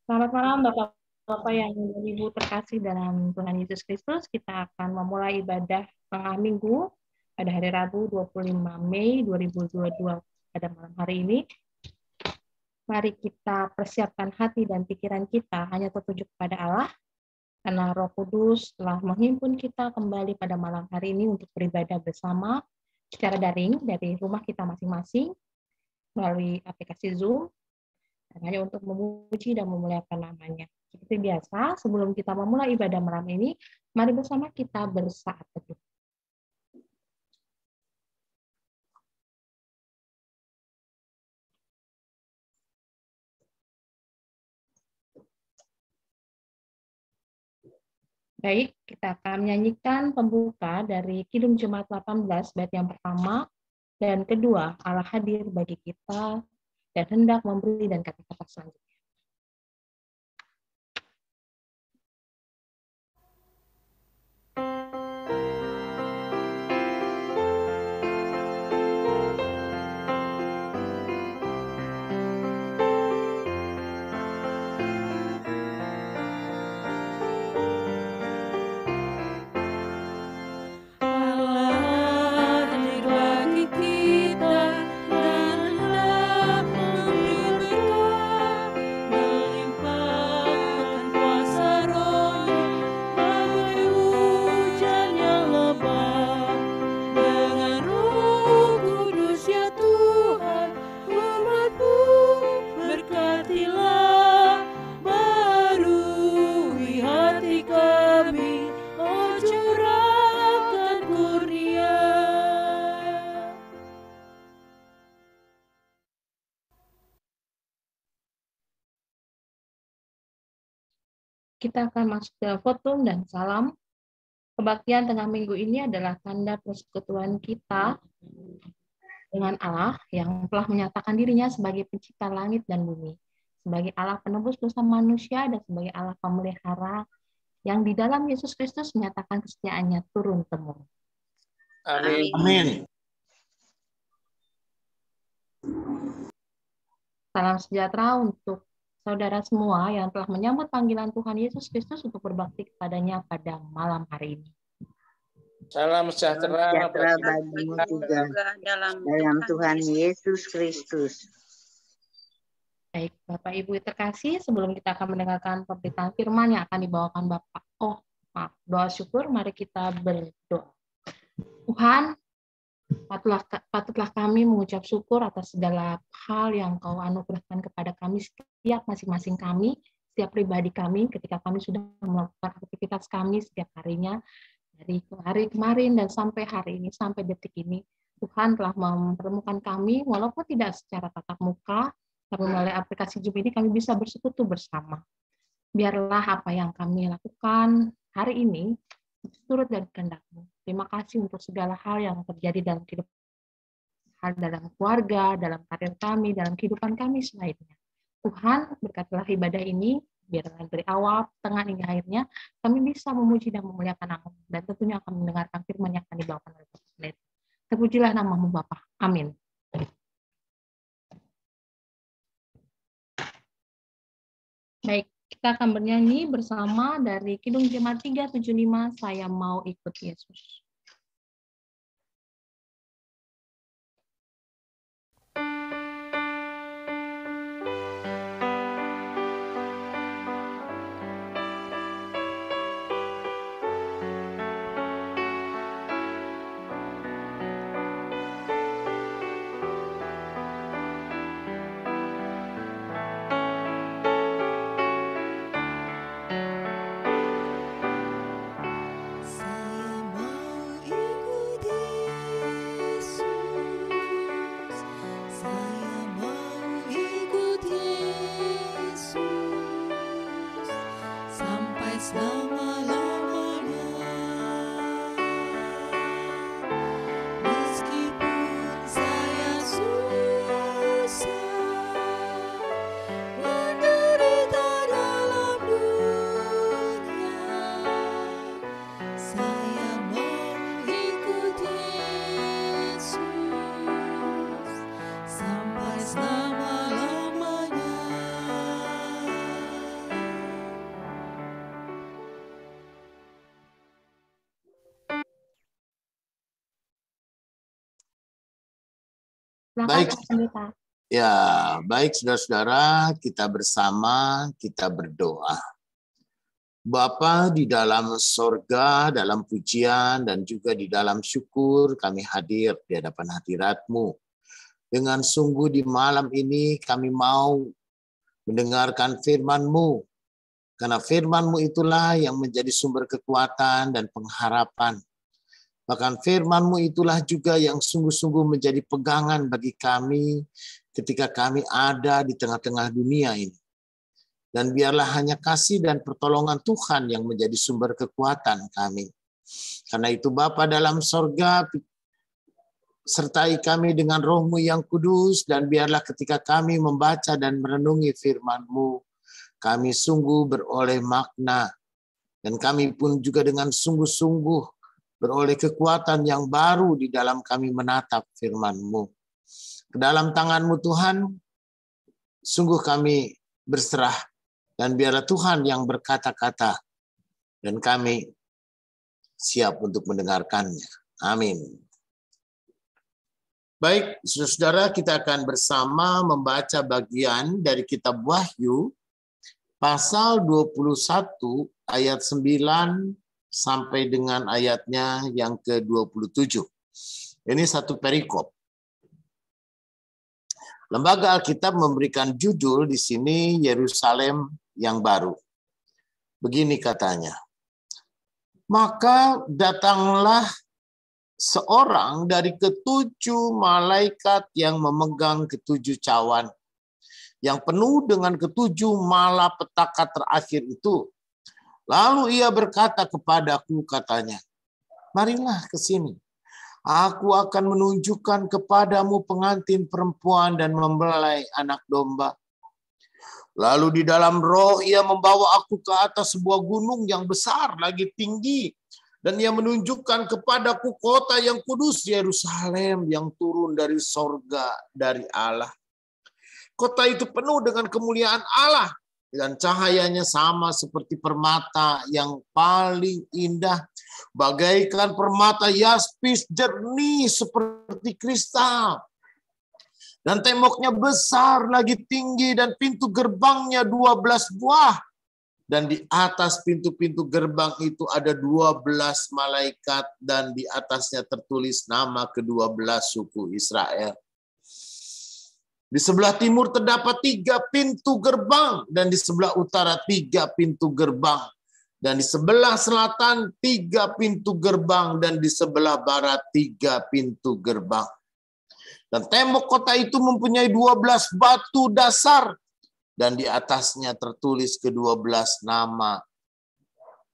Selamat malam Bapak-Bapak yang Ibu terkasih dalam Tuhan Yesus Kristus. Kita akan memulai ibadah tengah minggu pada hari Rabu 25 Mei 2022 pada malam hari ini. Mari kita persiapkan hati dan pikiran kita hanya tertuju kepada Allah, karena Roh Kudus telah menghimpun kita kembali pada malam hari ini untuk beribadah bersama secara daring dari rumah kita masing-masing melalui aplikasi Zoom, hanya untuk memuji dan memuliakan namanya. Seperti biasa, sebelum kita memulai ibadah malam ini, mari bersama kita bersaat teduh. Baik, kita akan menyanyikan pembuka dari Kidung Jemaat 18, bait yang pertama dan kedua, Allah hadir bagi kita dan hendak memberi dan kata-kata selanjutnya. Kita akan masuk ke fotum dan salam. Kebaktian tengah minggu ini adalah tanda persekutuan kita dengan Allah yang telah menyatakan dirinya sebagai pencipta langit dan bumi, sebagai Allah penebus dosa manusia, dan sebagai Allah pemelihara yang di dalam Yesus Kristus menyatakan kesetiaannya turun-temurun. Amin. Amin. Salam sejahtera untuk saudara semua yang telah menyambut panggilan Tuhan Yesus Kristus untuk berbakti kepadanya pada malam hari ini. Salam sejahtera bagimu juga dalam Tuhan Yesus Kristus. Baik, Bapak Ibu terkasih, sebelum kita akan mendengarkan pemberitaan firman yang akan dibawakan Bapak, doa syukur, mari kita berdoa. Tuhan, patutlah kami mengucap syukur atas segala hal yang Kau anugerahkan kepada kami, setiap masing-masing kami, setiap pribadi kami, ketika kami sudah melakukan aktivitas kami setiap harinya, dari hari kemarin dan sampai hari ini, sampai detik ini. Tuhan telah mempertemukan kami, walaupun tidak secara tatap muka, tapi melalui aplikasi Zoom ini kami bisa bersekutu bersama. Biarlah apa yang kami lakukan hari ini turut dari kehendak-Mu. Terima kasih untuk segala hal yang terjadi dalam kehidupan, hal dalam keluarga, dalam karir kami, dalam kehidupan kami selainnya. Tuhan, berkatilah ibadah ini, biarlah dari awal, tengah hingga akhirnya, kami bisa memuji dan memuliakan nama-Mu, dan tentunya akan mendengarkan firman yang akan dibawakan oleh Bapak Pendeta. Terpujilah nama-Mu Bapa. Amin. Baik, kita akan bernyanyi bersama dari Kidung Jemaat 375, Saya Mau Ikut Yesus. Saya mau Silakan, Baik. Pak Pendeta. Ya, baik saudara-saudara, kita bersama, kita berdoa. Bapa di dalam sorga, dalam pujian, dan juga di dalam syukur, kami hadir di hadapan hadirat-Mu. Dengan sungguh di malam ini kami mau mendengarkan firman-Mu. Karena firman-Mu itulah yang menjadi sumber kekuatan dan pengharapan. Bahkan firman-Mu itulah juga yang sungguh-sungguh menjadi pegangan bagi kami ketika kami ada di tengah-tengah dunia ini. Dan biarlah hanya kasih dan pertolongan Tuhan yang menjadi sumber kekuatan kami. Karena itu Bapa dalam sorga, sertai kami dengan Roh-Mu yang kudus, dan biarlah ketika kami membaca dan merenungi firman-Mu, kami sungguh beroleh makna, dan kami pun juga dengan sungguh-sungguh beroleh kekuatan yang baru di dalam kami menatap firman-Mu. Ke dalam tangan-Mu Tuhan, sungguh kami berserah, dan biarlah Tuhan yang berkata-kata, dan kami siap untuk mendengarkannya. Amin. Baik, saudara, kita akan bersama membaca bagian dari kitab Wahyu, pasal 21, ayat 9, sampai dengan ayatnya yang ke-27. Ini satu perikop. Lembaga Alkitab memberikan judul di sini Yerusalem yang baru. Begini katanya. Maka datanglah seorang dari ketujuh malaikat yang memegang ketujuh cawan, yang penuh dengan ketujuh malapetaka terakhir itu. Lalu ia berkata kepadaku, katanya, marilah ke sini. Aku akan menunjukkan kepadamu pengantin perempuan dan mempelai anak domba. Lalu di dalam roh ia membawa aku ke atas sebuah gunung yang besar lagi tinggi. Dan ia menunjukkan kepadaku kota yang kudus Yerusalem yang turun dari sorga dari Allah. Kota itu penuh dengan kemuliaan Allah. Dan cahayanya sama seperti permata yang paling indah. Bagaikan permata yaspis jernih seperti kristal. Dan temboknya besar lagi tinggi dan pintu gerbangnya 12 buah. Dan di atas pintu-pintu gerbang itu ada 12 malaikat dan di atasnya tertulis nama ke-12 suku Israel. Di sebelah timur terdapat 3 pintu gerbang dan di sebelah utara 3 pintu gerbang. Dan di sebelah selatan 3 pintu gerbang dan di sebelah barat 3 pintu gerbang. Dan tembok kota itu mempunyai 12 batu dasar. Dan di atasnya tertulis ke-12 nama.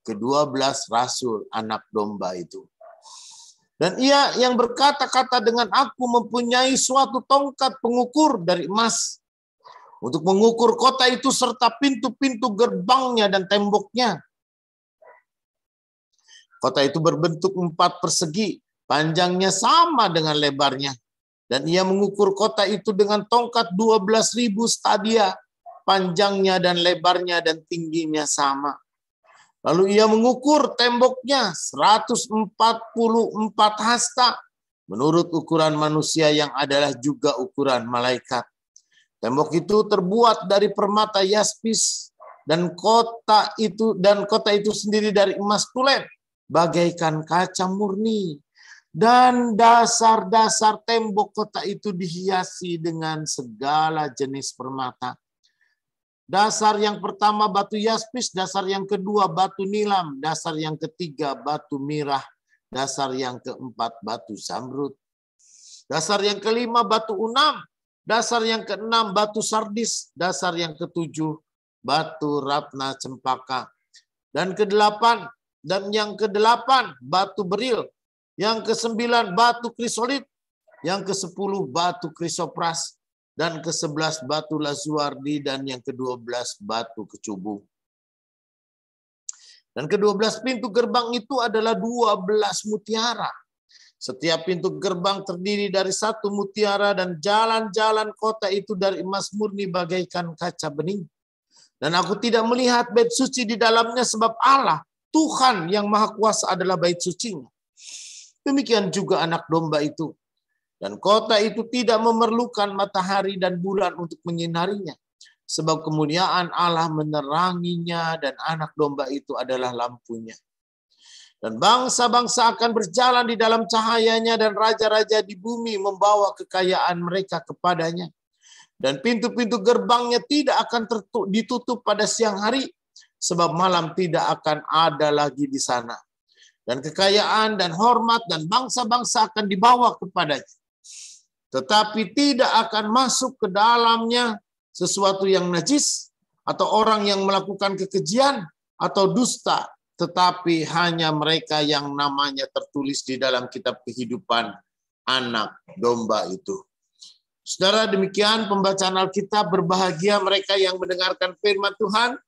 Ke-12 rasul anak domba itu. Dan ia yang berkata-kata dengan aku mempunyai suatu tongkat pengukur dari emas. Untuk mengukur kota itu serta pintu-pintu gerbangnya dan temboknya. Kota itu berbentuk 4 persegi. Panjangnya sama dengan lebarnya. Dan ia mengukur kota itu dengan tongkat 12.000 stadia. Panjangnya dan lebarnya dan tingginya sama. Lalu ia mengukur temboknya 144 hasta. Menurut ukuran manusia yang adalah juga ukuran malaikat. Tembok itu terbuat dari permata yaspis. Dan kota itu sendiri dari emas tulen. Bagaikan kaca murni. Dan dasar-dasar tembok kota itu dihiasi dengan segala jenis permata. Dasar yang pertama batu yaspis, dasar yang kedua batu nilam, dasar yang ketiga batu mirah, dasar yang keempat batu zamrud, dasar yang kelima batu unam, dasar yang keenam batu sardis, dasar yang ketujuh batu ratna cempaka, dan yang kedelapan batu beril, yang ke-9 batu krisolit, yang ke-10 batu krisopras, dan ke-11 batu lazuardi, dan yang ke-12 batu kecubung. Dan ke-12 pintu gerbang itu adalah 12 mutiara. Setiap pintu gerbang terdiri dari 1 mutiara dan jalan-jalan kota itu dari emas murni bagaikan kaca bening. Dan aku tidak melihat bait suci di dalamnya sebab Allah, Tuhan yang Maha Kuasa adalah bait sucinya. Demikian juga anak domba itu. Dan kota itu tidak memerlukan matahari dan bulan untuk menyinarinya. Sebab kemuliaan Allah meneranginya dan anak domba itu adalah lampunya. Dan bangsa-bangsa akan berjalan di dalam cahayanya dan raja-raja di bumi membawa kekayaan mereka kepadanya. Dan pintu-pintu gerbangnya tidak akan ditutup pada siang hari, sebab malam tidak akan ada lagi di sana. Dan kekayaan dan hormat dan bangsa-bangsa akan dibawa kepadanya. Tetapi tidak akan masuk ke dalamnya sesuatu yang najis atau orang yang melakukan kekejian atau dusta, tetapi hanya mereka yang namanya tertulis di dalam kitab kehidupan anak domba itu. Saudara, demikian pembacaan Alkitab. Berbahagia mereka yang mendengarkan firman Tuhan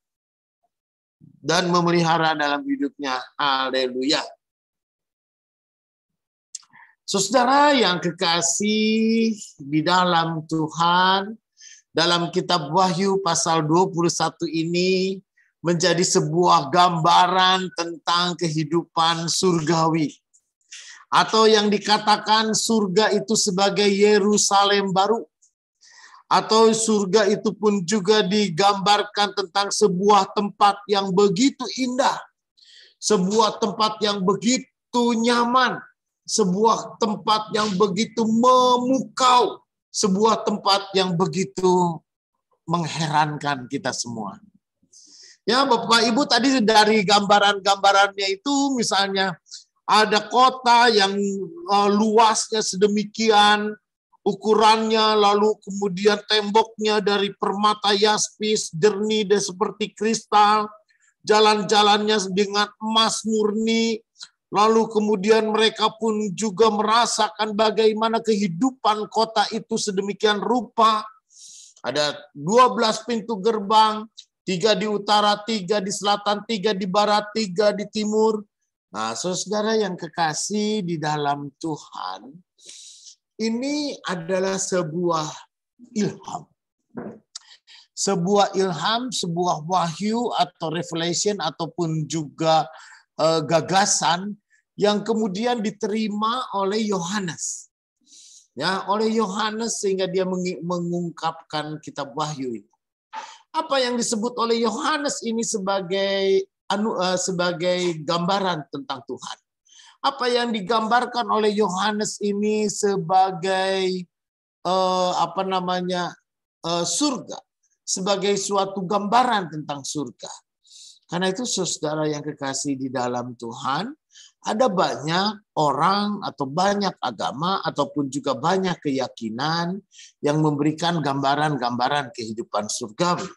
dan memelihara dalam hidupnya. Haleluya. Saudara yang kekasih di dalam Tuhan, dalam kitab Wahyu pasal 21 ini menjadi sebuah gambaran tentang kehidupan surgawi. Atau yang dikatakan surga itu sebagai Yerusalem baru. Atau surga itu pun juga digambarkan tentang sebuah tempat yang begitu indah. Sebuah tempat yang begitu nyaman. Sebuah tempat yang begitu memukau. Sebuah tempat yang begitu mengherankan kita semua. Ya, Bapak Ibu, tadi dari gambaran-gambarannya itu misalnya ada kota yang luasnya sedemikian, ukurannya, lalu kemudian temboknya dari permata yaspis, jernih dan seperti kristal, jalan-jalannya dengan emas murni, lalu kemudian mereka pun juga merasakan bagaimana kehidupan kota itu sedemikian rupa. Ada 12 pintu gerbang, 3 di utara, 3 di selatan, 3 di barat, 3 di timur. Nah, saudara yang kekasih di dalam Tuhan, ini adalah sebuah ilham. Sebuah ilham, sebuah wahyu atau revelation ataupun juga gagasan yang kemudian diterima oleh Yohanes. Ya, oleh Yohanes sehingga dia mengungkapkan kitab Wahyu ini. Apa yang disebut oleh Yohanes ini sebagai gambaran tentang Tuhan. Apa yang digambarkan oleh Yohanes ini sebagai surga, sebagai suatu gambaran tentang surga. Karena itu saudara yang kekasih di dalam Tuhan, ada banyak orang atau banyak agama ataupun juga banyak keyakinan yang memberikan gambaran-gambaran kehidupan surgawi.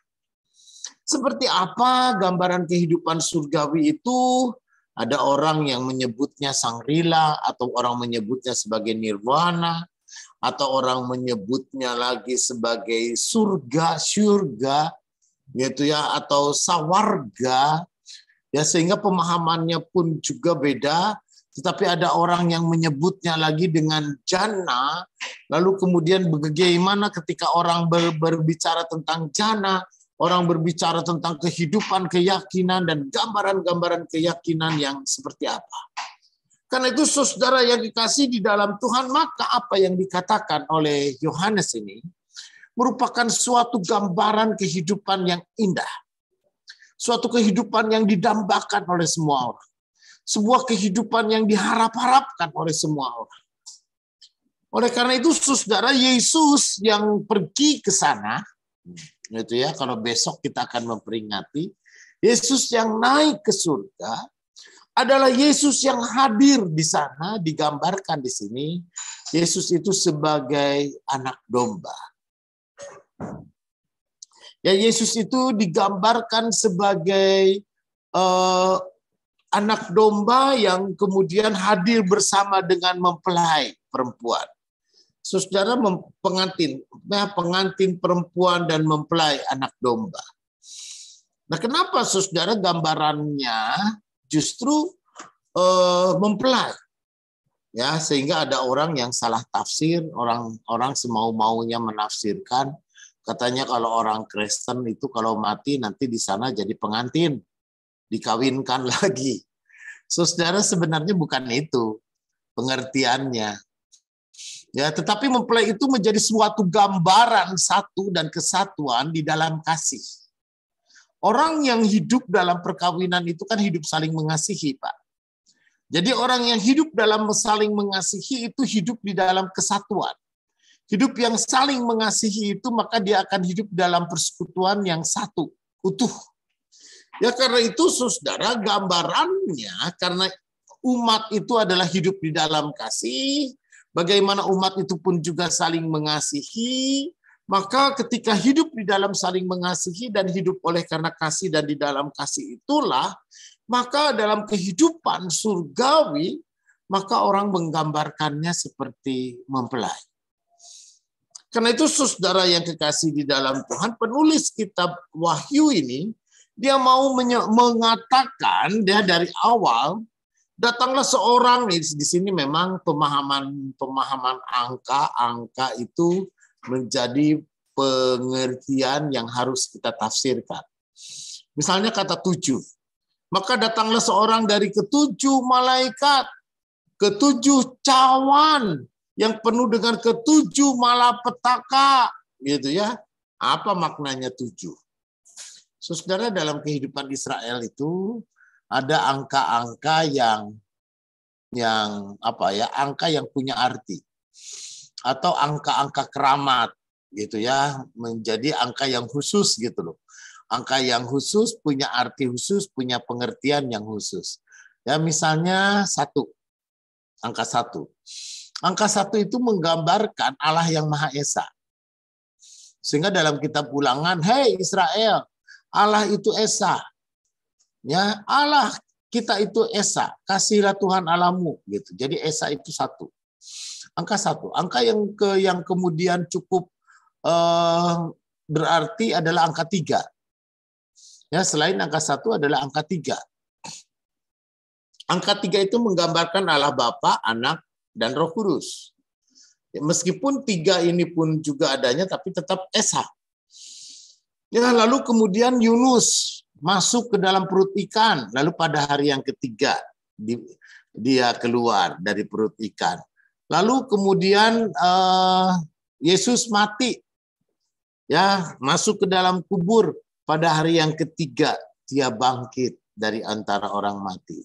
Seperti apa gambaran kehidupan surgawi itu? Ada orang yang menyebutnya Sangrila, atau orang menyebutnya sebagai nirwana, atau orang menyebutnya lagi sebagai surga, gitu ya, atau sawarga, ya, sehingga pemahamannya pun juga beda. Tetapi ada orang yang menyebutnya lagi dengan jana, lalu kemudian bagaimana ketika orang berbicara tentang jana, orang berbicara tentang kehidupan, keyakinan, dan gambaran-gambaran keyakinan yang seperti apa. Karena itu saudara yang dikasih di dalam Tuhan, maka apa yang dikatakan oleh Yohanes ini merupakan suatu gambaran kehidupan yang indah. Suatu kehidupan yang didambakan oleh semua orang. Sebuah kehidupan yang diharap-harapkan oleh semua orang. Oleh karena itu saudara, Yesus yang pergi ke sana, gitu ya, kalau besok kita akan memperingati Yesus yang naik ke surga adalah Yesus yang hadir di sana, digambarkan di sini Yesus itu sebagai anak domba. Ya, Yesus itu digambarkan sebagai anak domba yang kemudian hadir bersama dengan mempelai perempuan. Saudara, pengantin perempuan dan mempelai anak domba. Nah, kenapa saudara gambarannya justru mempelai? Ya, sehingga ada orang yang salah tafsir, orang semau-maunya menafsirkan, katanya kalau orang Kristen itu kalau mati nanti di sana jadi pengantin, dikawinkan lagi. Saudara, sebenarnya bukan itu pengertiannya. Ya, tetapi mempelai itu menjadi suatu gambaran satu dan kesatuan di dalam kasih. Orang yang hidup dalam perkawinan itu kan hidup saling mengasihi, Pak. Jadi orang yang hidup dalam saling mengasihi itu hidup di dalam kesatuan. Hidup yang saling mengasihi itu maka dia akan hidup dalam persekutuan yang satu, utuh. Ya karena itu saudara, gambarannya karena umat itu adalah hidup di dalam kasih, bagaimana umat itu pun juga saling mengasihi, maka ketika hidup di dalam saling mengasihi dan hidup oleh karena kasih dan di dalam kasih itulah, maka dalam kehidupan surgawi, maka orang menggambarkannya seperti mempelai. Karena itu saudara yang kekasih di dalam Tuhan, penulis kitab Wahyu ini, dia mau mengatakan dia dari awal, datanglah seorang, di sini memang pemahaman angka itu menjadi pengertian yang harus kita tafsirkan. Misalnya kata 7. Maka datanglah seorang dari ketujuh malaikat, ketujuh cawan yang penuh dengan ketujuh malapetaka, gitu ya. Apa maknanya 7? Saudara, dalam kehidupan Israel itu ada angka-angka yang angka yang punya arti atau angka-angka keramat gitu ya, menjadi angka yang khusus gitu loh. Angka yang khusus punya arti khusus, punya pengertian yang khusus. Ya misalnya 1, angka 1. Angka 1 itu menggambarkan Allah yang Maha Esa. Sehingga dalam kitab Ulangan, "Hei Israel, Allah itu Esa." Ya, Allah kita itu Esa, kasihlah Tuhan Allahmu gitu. Jadi Esa itu 1. Angka 1. Angka yang kemudian cukup berarti adalah angka 3. Ya, selain angka 1 adalah angka 3. Angka 3 itu menggambarkan Allah Bapa, Anak, dan Roh Kudus. Ya, meskipun 3 ini pun juga adanya, tapi tetap Esa. Ya, lalu kemudian Yunus masuk ke dalam perut ikan. Lalu pada hari yang ketiga dia keluar dari perut ikan. Lalu kemudian Yesus mati. Ya, masuk ke dalam kubur. Pada hari yang ketiga dia bangkit dari antara orang mati.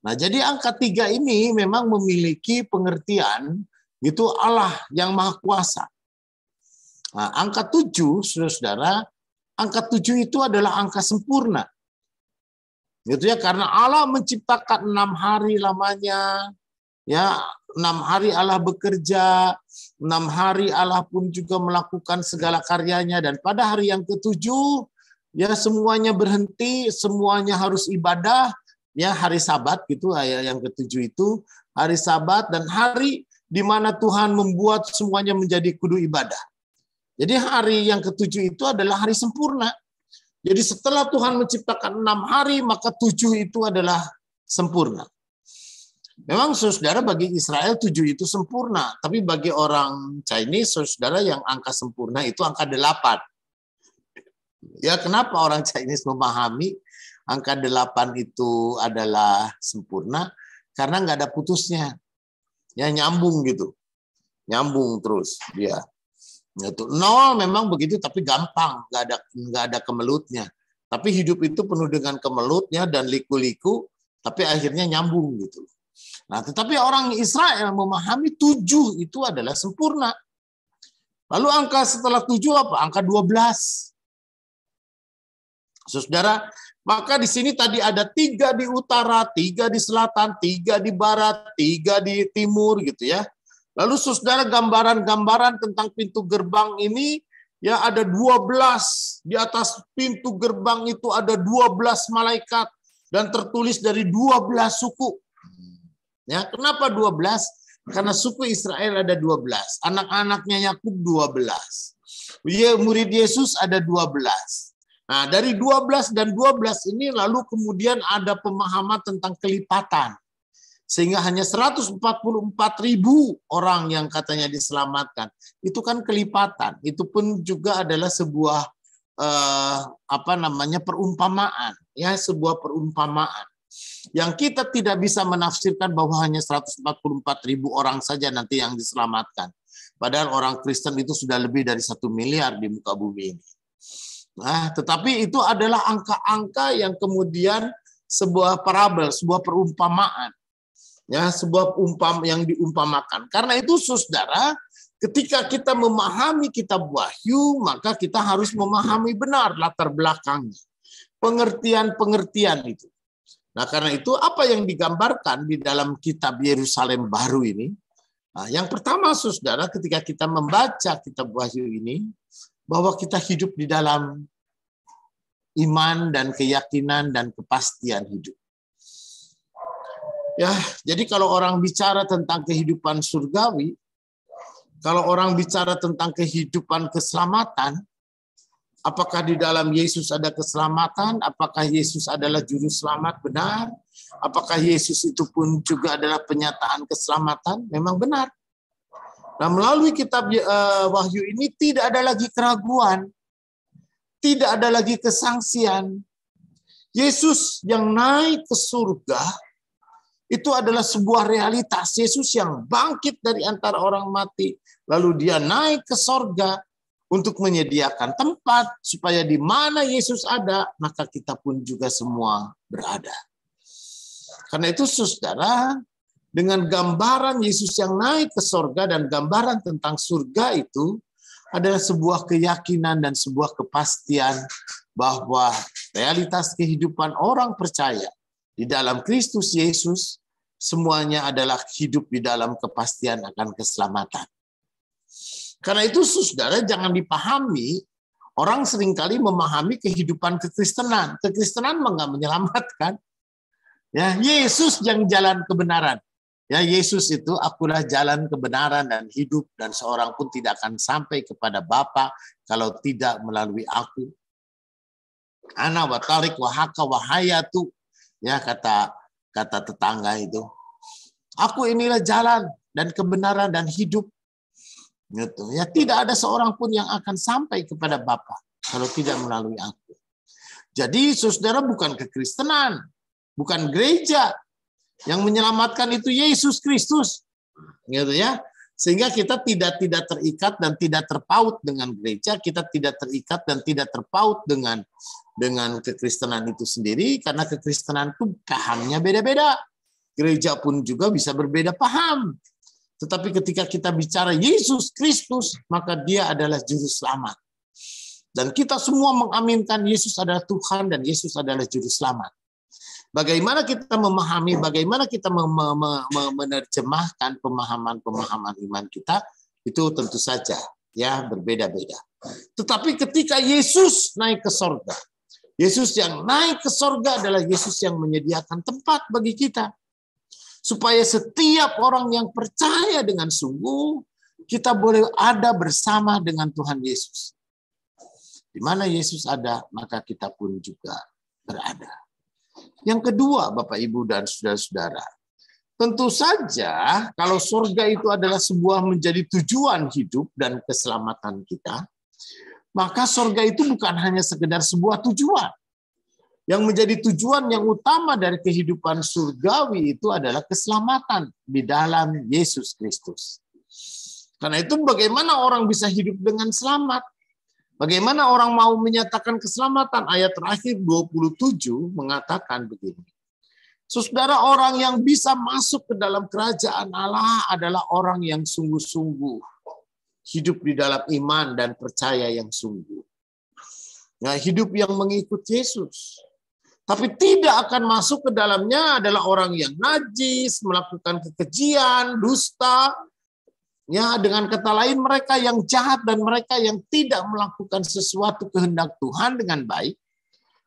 Nah, jadi angka 3 ini memang memiliki pengertian gitu Allah yang Maha Kuasa. Nah, angka 7, saudara, angka 7 itu adalah angka sempurna. Gitu ya, karena Allah menciptakan 6 hari lamanya. Ya, 6 hari Allah bekerja, 6 hari Allah pun juga melakukan segala karyanya, dan pada hari yang ke-7 ya semuanya berhenti, semuanya harus ibadah, ya hari Sabat gitu, yang ke-7 itu hari Sabat dan hari di mana Tuhan membuat semuanya menjadi kudu ibadah. Jadi hari yang ke-7 itu adalah hari sempurna. Jadi setelah Tuhan menciptakan 6 hari, maka 7 itu adalah sempurna. Memang saudara bagi Israel 7 itu sempurna, tapi bagi orang Chinese saudara yang angka sempurna itu angka 8. Ya kenapa orang Chinese memahami angka 8 itu adalah sempurna? Karena nggak ada putusnya. Ya nyambung gitu. Nyambung terus dia. Itu 0 memang begitu tapi gampang, nggak ada kemelutnya. Tapi hidup itu penuh dengan kemelutnya dan liku-liku, tapi akhirnya nyambung gitu. Nah, tetapi orang Israel memahami 7 itu adalah sempurna. Lalu angka setelah 7 apa? Angka 12. Saudara, maka di sini tadi ada 3 di utara, 3 di selatan, 3 di barat, 3 di timur gitu ya. Lalu saudara gambaran-gambaran tentang pintu gerbang ini ya ada 12. Di atas pintu gerbang itu ada 12 malaikat dan tertulis dari 12 suku. Ya, kenapa 12? Karena suku Israel ada 12. Anak-anaknya Yakub 12. Murid Yesus ada 12. Nah, dari 12 dan 12 ini lalu kemudian ada pemahaman tentang kelipatan. Sehingga hanya 144.000 orang yang katanya diselamatkan. Itu kan kelipatan. Itu pun juga adalah sebuah perumpamaan, ya, sebuah perumpamaan. Yang kita tidak bisa menafsirkan bahwa hanya 144.000 orang saja nanti yang diselamatkan. Padahal orang Kristen itu sudah lebih dari 1 miliar di muka bumi ini. Nah, tetapi itu adalah angka-angka yang kemudian sebuah parabel, sebuah perumpamaan. Ya, sebuah yang diumpamakan. Karena itu saudara, ketika kita memahami kitab Wahyu, maka kita harus memahami benar latar belakangnya. Pengertian-pengertian itu. Nah, karena itu apa yang digambarkan di dalam kitab Yerusalem baru ini? Nah, yang pertama, saudara, ketika kita membaca kitab Wahyu ini, bahwa kita hidup di dalam iman dan keyakinan dan kepastian hidup. Ya, jadi kalau orang bicara tentang kehidupan surgawi, kalau orang bicara tentang kehidupan keselamatan, apakah di dalam Yesus ada keselamatan? Apakah Yesus adalah juru selamat? Benar. Apakah Yesus itu pun juga adalah penyataan keselamatan? Memang benar. Nah, melalui kitab Wahyu ini tidak ada lagi keraguan. Tidak ada lagi kesangsian. Yesus yang naik ke surga, itu adalah sebuah realitas. Yesus yang bangkit dari antara orang mati. Lalu dia naik ke surga, untuk menyediakan tempat supaya di mana Yesus ada, maka kita pun juga semua berada. Karena itu saudara, dengan gambaran Yesus yang naik ke surga dan gambaran tentang surga itu adalah sebuah keyakinan dan sebuah kepastian bahwa realitas kehidupan orang percaya di dalam Kristus Yesus semuanya adalah hidup di dalam kepastian akan keselamatan. Karena itu saudara jangan dipahami, orang seringkali memahami kehidupan kekristenan. Kekristenan enggak menyelamatkan. Ya, Yesus yang jalan kebenaran. Ya, Yesus itu akulah jalan kebenaran dan hidup dan seorang pun tidak akan sampai kepada Bapa kalau tidak melalui aku. Ana wa tarik wa haka wa hayatu. Ya, kata tetangga itu. Aku inilah jalan dan kebenaran dan hidup. Gitu. Ya, tidak ada seorang pun yang akan sampai kepada Bapa kalau tidak melalui aku. Jadi saudara, bukan kekristenan, bukan gereja yang menyelamatkan, itu Yesus Kristus. Gitu ya. Sehingga kita tidak terikat dan tidak terpaut dengan gereja, kita tidak terikat dan tidak terpaut dengan kekristenan itu sendiri, karena kekristenan itu pahamnya beda-beda. Gereja pun juga bisa berbeda paham. Tetapi ketika kita bicara Yesus Kristus, maka dia adalah juru selamat. Dan kita semua mengaminkan Yesus adalah Tuhan dan Yesus adalah juru selamat. Bagaimana kita memahami, bagaimana kita menerjemahkan pemahaman-pemahaman iman kita, itu tentu saja ya berbeda-beda. Tetapi ketika Yesus naik ke sorga, Yesus yang naik ke sorga adalah Yesus yang menyediakan tempat bagi kita. Supaya setiap orang yang percaya dengan sungguh, kita boleh ada bersama dengan Tuhan Yesus. Di mana Yesus ada, maka kita pun juga berada. Yang kedua, Bapak, Ibu, dan saudara-saudara, tentu saja kalau surga itu adalah sebuah menjadi tujuan hidup dan keselamatan kita, maka surga itu bukan hanya sekedar sebuah tujuan. Yang menjadi tujuan yang utama dari kehidupan surgawi itu adalah keselamatan di dalam Yesus Kristus. Karena itu bagaimana orang bisa hidup dengan selamat? Bagaimana orang mau menyatakan keselamatan? Ayat terakhir 27 mengatakan begini. Saudara, orang yang bisa masuk ke dalam kerajaan Allah adalah orang yang sungguh-sungguh hidup di dalam iman dan percaya yang sungguh. Nah, hidup yang mengikut Yesus. Tapi tidak akan masuk ke dalamnya adalah orang yang najis, melakukan kekejian, dusta. Ya, dengan kata lain mereka yang jahat dan mereka yang tidak melakukan sesuatu kehendak Tuhan dengan baik.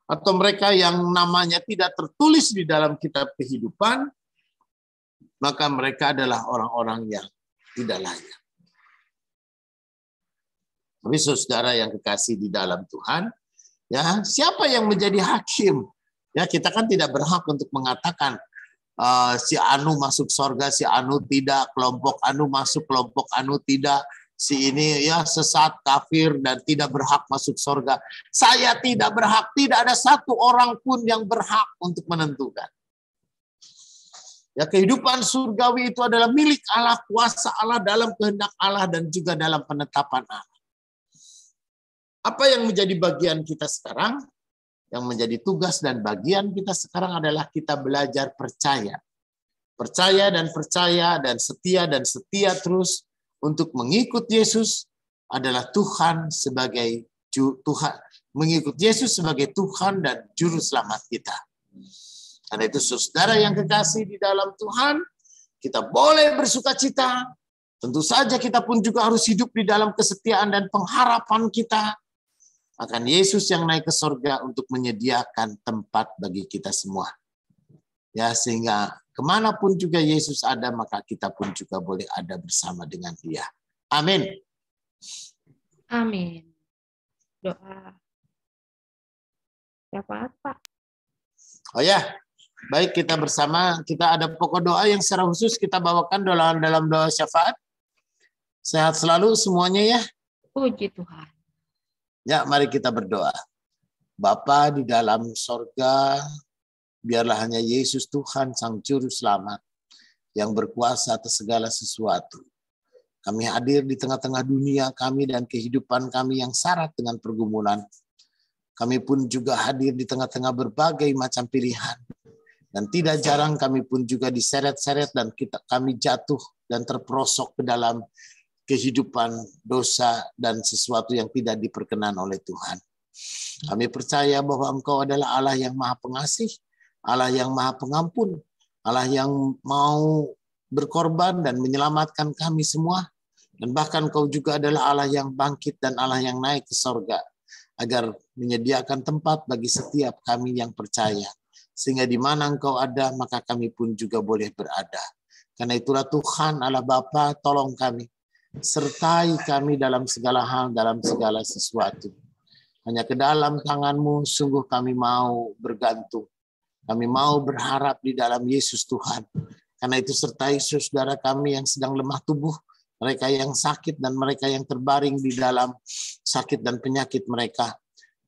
Atau mereka yang namanya tidak tertulis di dalam kitab kehidupan. Maka mereka adalah orang-orang yang tidak layak. Tapi saudara yang kekasih di dalam Tuhan, ya, siapa yang menjadi hakim? Ya, kita kan tidak berhak untuk mengatakan si Anu masuk surga, si Anu tidak, kelompok Anu masuk, kelompok Anu tidak, si ini ya sesat, kafir, dan tidak berhak masuk surga. Saya tidak berhak, tidak ada satu orang pun yang berhak untuk menentukan. Ya, kehidupan surgawi itu adalah milik Allah, kuasa Allah, dalam kehendak Allah, dan juga dalam penetapan Allah. Apa yang menjadi bagian kita sekarang? Yang menjadi tugas dan bagian kita sekarang adalah kita belajar percaya. Percaya dan setia terus untuk mengikut Yesus adalah Tuhan sebagai Tuhan. Mengikut Yesus sebagai Tuhan dan Juru Selamat kita. Karena itu saudara yang kekasih di dalam Tuhan, kita boleh bersuka cita. Tentu saja kita pun juga harus hidup di dalam kesetiaan dan pengharapan kita akan Yesus yang naik ke sorga untuk menyediakan tempat bagi kita semua. Ya, sehingga kemanapun juga Yesus ada, maka kita pun juga boleh ada bersama dengan Dia. Amin. Amin. Doa. Apa? Oh ya, baik, kita bersama. Kita ada pokok doa yang secara khusus kita bawakan dalam doa syafaat. Sehat selalu semuanya ya. Puji Tuhan. Ya, mari kita berdoa. Bapa di dalam sorga, biarlah hanya Yesus Tuhan Sang Juru Selamat yang berkuasa atas segala sesuatu. Kami hadir di tengah-tengah dunia kami dan kehidupan kami yang syarat dengan pergumulan. Kami pun juga hadir di tengah-tengah berbagai macam pilihan. Dan tidak jarang kami pun juga diseret-seret dan kami jatuh dan terperosok ke dalam kehidupan dosa dan sesuatu yang tidak diperkenan oleh Tuhan. Kami percaya bahwa Engkau adalah Allah yang Maha Pengasih, Allah yang Maha Pengampun, Allah yang mau berkorban dan menyelamatkan kami semua. Dan bahkan Engkau juga adalah Allah yang bangkit dan Allah yang naik ke sorga, agar menyediakan tempat bagi setiap kami yang percaya. Sehingga di mana Engkau ada, maka kami pun juga boleh berada. Karena itulah Tuhan Allah Bapa, tolong kami. Sertai kami dalam segala hal, dalam segala sesuatu. Hanya ke dalam tangan-Mu sungguh kami mau bergantung. Kami mau berharap di dalam Yesus Tuhan. Karena itu sertai saudara kami yang sedang lemah tubuh, mereka yang sakit dan mereka yang terbaring di dalam sakit dan penyakit mereka.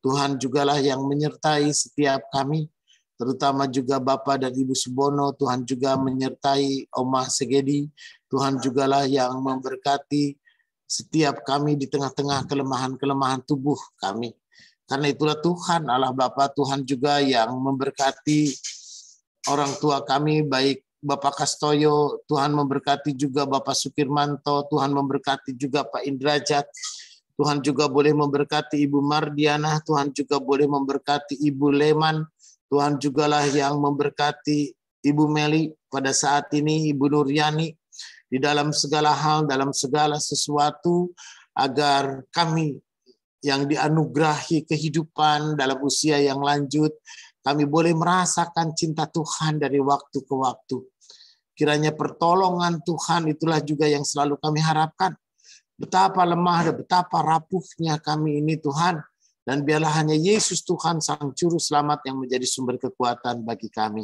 Tuhan jugalah yang menyertai setiap kami, terutama juga Bapak dan Ibu Subono. Tuhan juga menyertai Oma Segedi. Tuhan jugalah yang memberkati setiap kami di tengah-tengah kelemahan-kelemahan tubuh kami. Karena itulah Tuhan Allah Bapa, Tuhan juga yang memberkati orang tua kami, baik Bapak Kastoyo, Tuhan memberkati juga Bapak Sukirmanto, Tuhan memberkati juga Pak Indrajat, Tuhan juga boleh memberkati Ibu Mardiana, Tuhan juga boleh memberkati Ibu Leman, Tuhan jugalah yang memberkati Ibu Meli pada saat ini, Ibu Nuryani, di dalam segala hal, dalam segala sesuatu, agar kami yang dianugerahi kehidupan dalam usia yang lanjut, kami boleh merasakan cinta Tuhan dari waktu ke waktu. Kiranya pertolongan Tuhan itulah juga yang selalu kami harapkan. Betapa lemah dan betapa rapuhnya kami ini Tuhan. Dan biarlah hanya Yesus Tuhan Sang Juru Selamat yang menjadi sumber kekuatan bagi kami.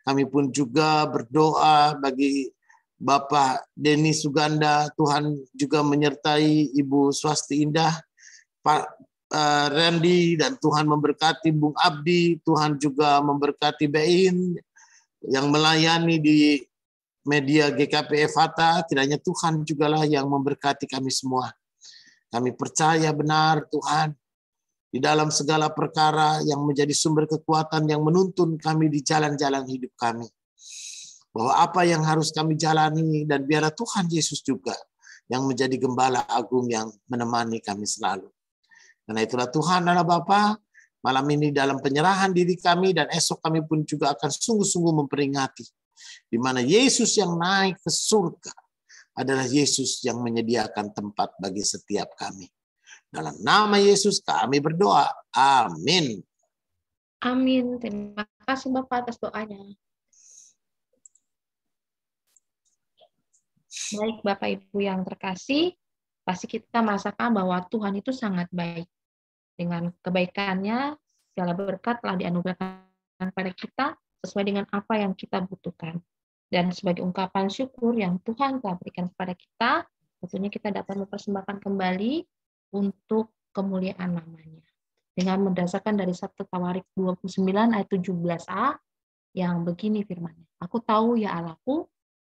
Kami pun juga berdoa bagi Bapak Denny Suganda, Tuhan juga menyertai Ibu Swasti Indah, Pak Randy, dan Tuhan memberkati Bung Abdi, Tuhan juga memberkati Bein yang melayani di media GKP Fata. Kiranya Tuhan jugalah yang memberkati kami semua. Kami percaya benar Tuhan, di dalam segala perkara yang menjadi sumber kekuatan yang menuntun kami di jalan-jalan hidup kami. Bahwa apa yang harus kami jalani, dan biarlah Tuhan Yesus juga yang menjadi gembala agung yang menemani kami selalu. Karena itulah Tuhan Allah Bapa, malam ini dalam penyerahan diri kami dan esok kami pun juga akan sungguh-sungguh memperingati di mana Yesus yang naik ke surga adalah Yesus yang menyediakan tempat bagi setiap kami. Dalam nama Yesus kami berdoa. Amin. Amin. Terima kasih Bapak atas doanya. Baik Bapak Ibu yang terkasih, pasti kita merasakan bahwa Tuhan itu sangat baik. Dengan kebaikannya, segala berkat telah dianugerahkan pada kita sesuai dengan apa yang kita butuhkan. Dan sebagai ungkapan syukur yang Tuhan telah berikan kepada kita, tentunya kita dapat mempersembahkan kembali untuk kemuliaan namanya. Dengan mendasarkan dari 1 Tawarik 29 ayat 17a yang begini firman-Nya. Aku tahu ya Allahku,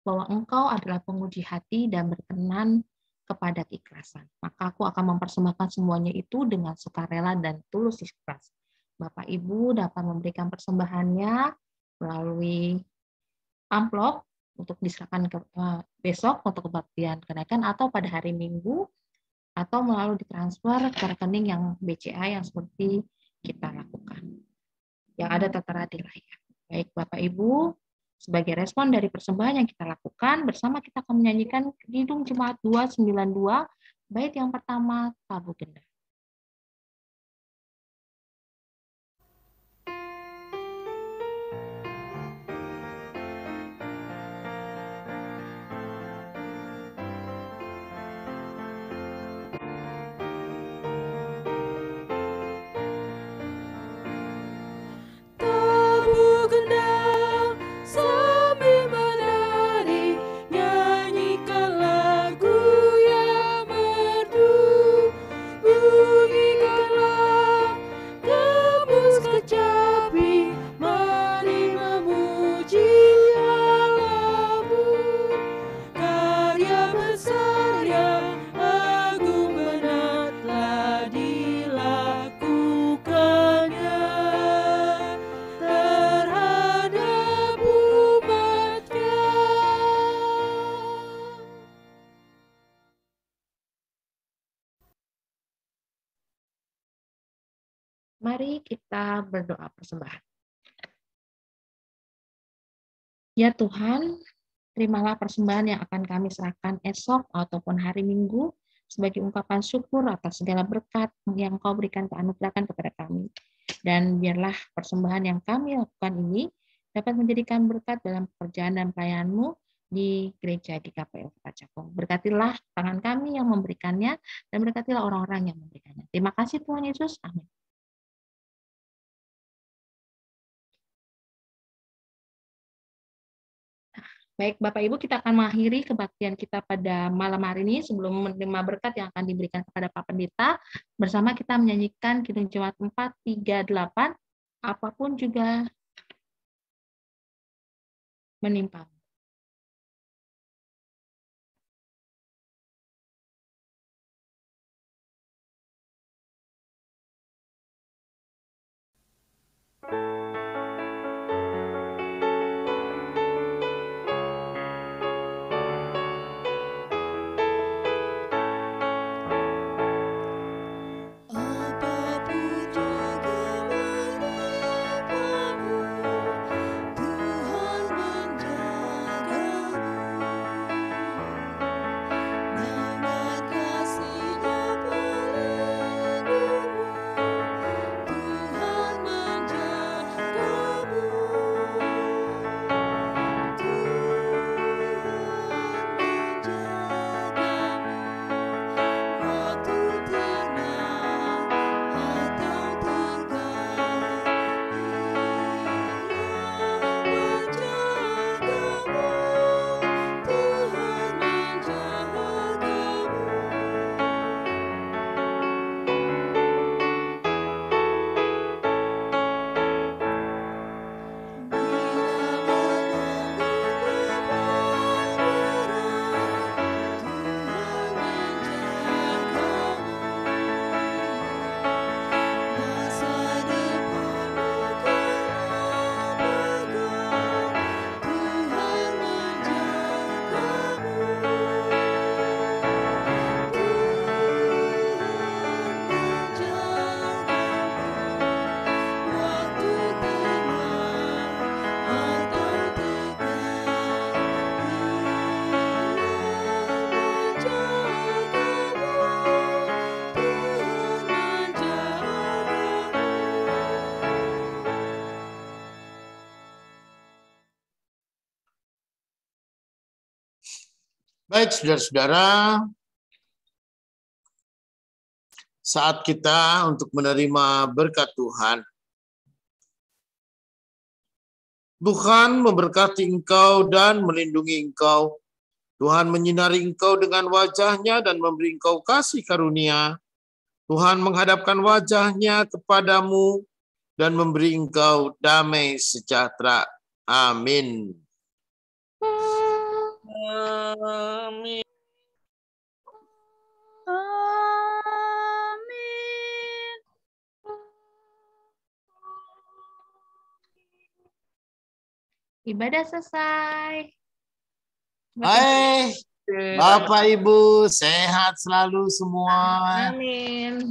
bahwa Engkau adalah penguji hati dan berkenan kepada keikhlasan. Maka aku akan mempersembahkan semuanya itu dengan sukarela dan tulus ikhlas. Bapak Ibu dapat memberikan persembahannya melalui amplop untuk diserahkan ke besok untuk kebaktian kenaikan atau pada hari Minggu, atau melalui ditransfer ke rekening yang BCA yang seperti kita lakukan, yang ada tertera di layar. Baik Bapak Ibu, sebagai respon dari persembahan yang kita lakukan, bersama kita akan menyanyikan Kidung Jemaat 292, bait yang pertama, Tabu Genda. Mari kita berdoa persembahan. Ya Tuhan, terimalah persembahan yang akan kami serahkan esok ataupun hari Minggu sebagai ungkapan syukur atas segala berkat yang Kau berikan keanugerahkan kepada kami. Dan biarlah persembahan yang kami lakukan ini dapat menjadikan berkat dalam pekerjaan dan pelayanan-Mu di gereja di KPL Cakung. Berkatilah tangan kami yang memberikannya dan berkatilah orang-orang yang memberikannya. Terima kasih Tuhan Yesus. Amin. Baik, Bapak Ibu, kita akan mengakhiri kebaktian kita pada malam hari ini sebelum menerima berkat yang akan diberikan kepada Pak Pendeta. Bersama kita menyanyikan Kidung Jemaat 438, apapun juga menimpa. Baik, saudara-saudara, saat kita untuk menerima berkat Tuhan. Tuhan memberkati engkau dan melindungi engkau. Tuhan menyinari engkau dengan wajah-Nya dan memberi engkau kasih karunia. Tuhan menghadapkan wajah-Nya kepadamu dan memberi engkau damai sejahtera. Amin. Amin. Amin. Ibadah selesai. Hai, Bapak Ibu, sehat selalu semua. Amin.